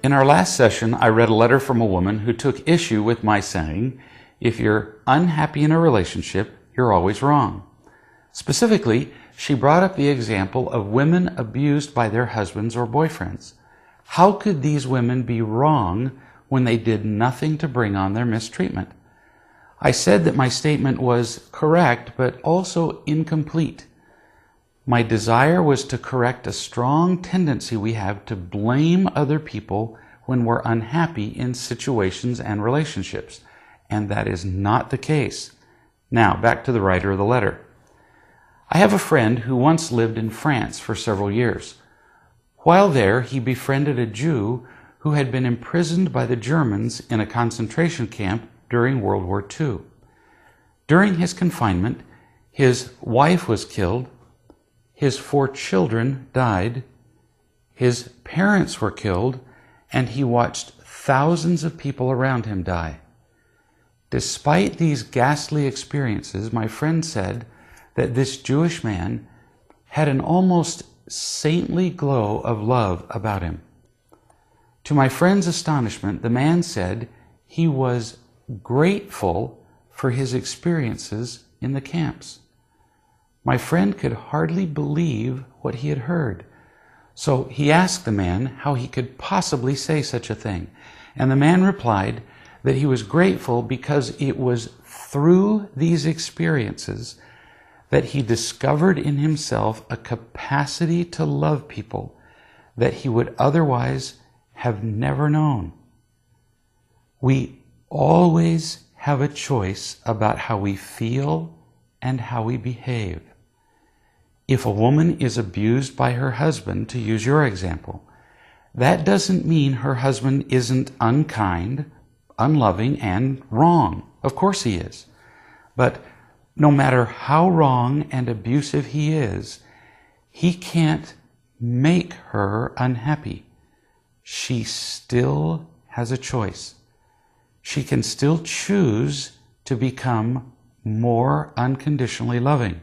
In our last session, I read a letter from a woman who took issue with my saying, if you're unhappy in a relationship, you're always wrong. Specifically, she brought up the example of women abused by their husbands or boyfriends. How could these women be wrong when they did nothing to bring on their mistreatment? I said that my statement was correct, but also incomplete. My desire was to correct a strong tendency we have to blame other people when we're unhappy in situations and relationships, and that is not the case. Now, back to the writer of the letter. I have a friend who once lived in France for several years. While there, he befriended a Jew who had been imprisoned by the Germans in a concentration camp during World War II. During his confinement, his wife was killed, his 4 children died, his parents were killed, and he watched thousands of people around him die. Despite these ghastly experiences, my friend said that this Jewish man had an almost saintly glow of love about him. To my friend's astonishment, the man said he was grateful for his experiences in the camps. My friend could hardly believe what he had heard. So he asked the man how he could possibly say such a thing. And the man replied that he was grateful because it was through these experiences that he discovered in himself a capacity to love people that he would otherwise have never known. We always have a choice about how we feel and how we behave. If a woman is abused by her husband, to use your example, that doesn't mean her husband isn't unkind, unloving, and wrong. Of course he is. But no matter how wrong and abusive he is, he can't make her unhappy. She still has a choice. She can still choose to become more unconditionally loving.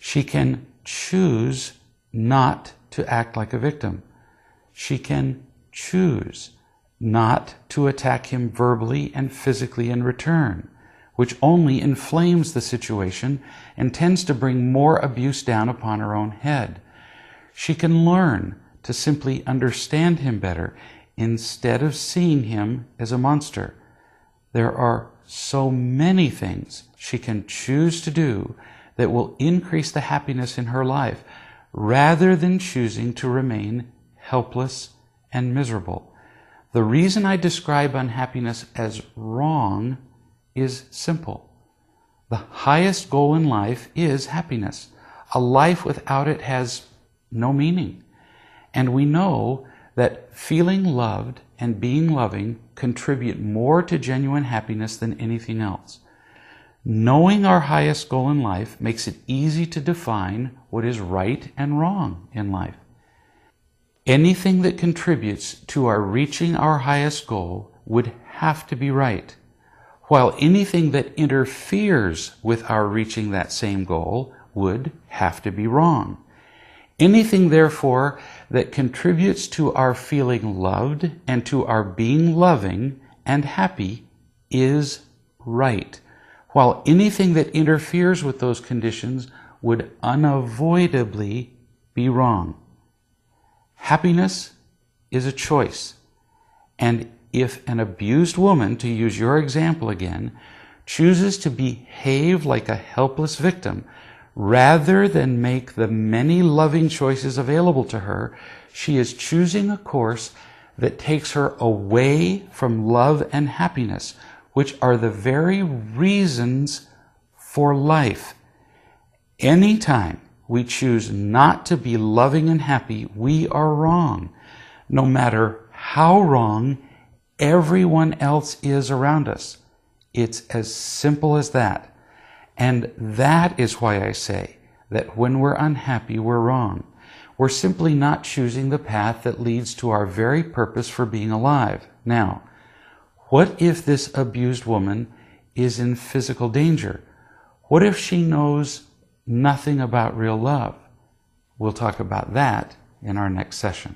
She can choose not to act like a victim. She can choose not to attack him verbally and physically in return, which only inflames the situation and tends to bring more abuse down upon her own head. She can learn to simply understand him better instead of seeing him as a monster. There are so many things she can choose to do that will increase the happiness in her life, rather than choosing to remain helpless and miserable. The reason I describe unhappiness as wrong is simple. The highest goal in life is happiness. A life without it has no meaning. And we know that feeling loved and being loving contribute more to genuine happiness than anything else. Knowing our highest goal in life makes it easy to define what is right and wrong in life. Anything that contributes to our reaching our highest goal would have to be right, while anything that interferes with our reaching that same goal would have to be wrong. Anything, therefore, that contributes to our feeling loved and to our being loving and happy is right, while anything that interferes with those conditions would unavoidably be wrong. Happiness is a choice, and if an abused woman, to use your example again, chooses to behave like a helpless victim rather than make the many loving choices available to her, she is choosing a course that takes her away from love and happiness, which are the very reasons for life. Anytime we choose not to be loving and happy, we are wrong. No matter how wrong everyone else is around us. It's as simple as that. And that is why I say that when we're unhappy, we're wrong. We're simply not choosing the path that leads to our very purpose for being alive. Now, what if this abused woman is in physical danger? What if she knows nothing about real love? We'll talk about that in our next session.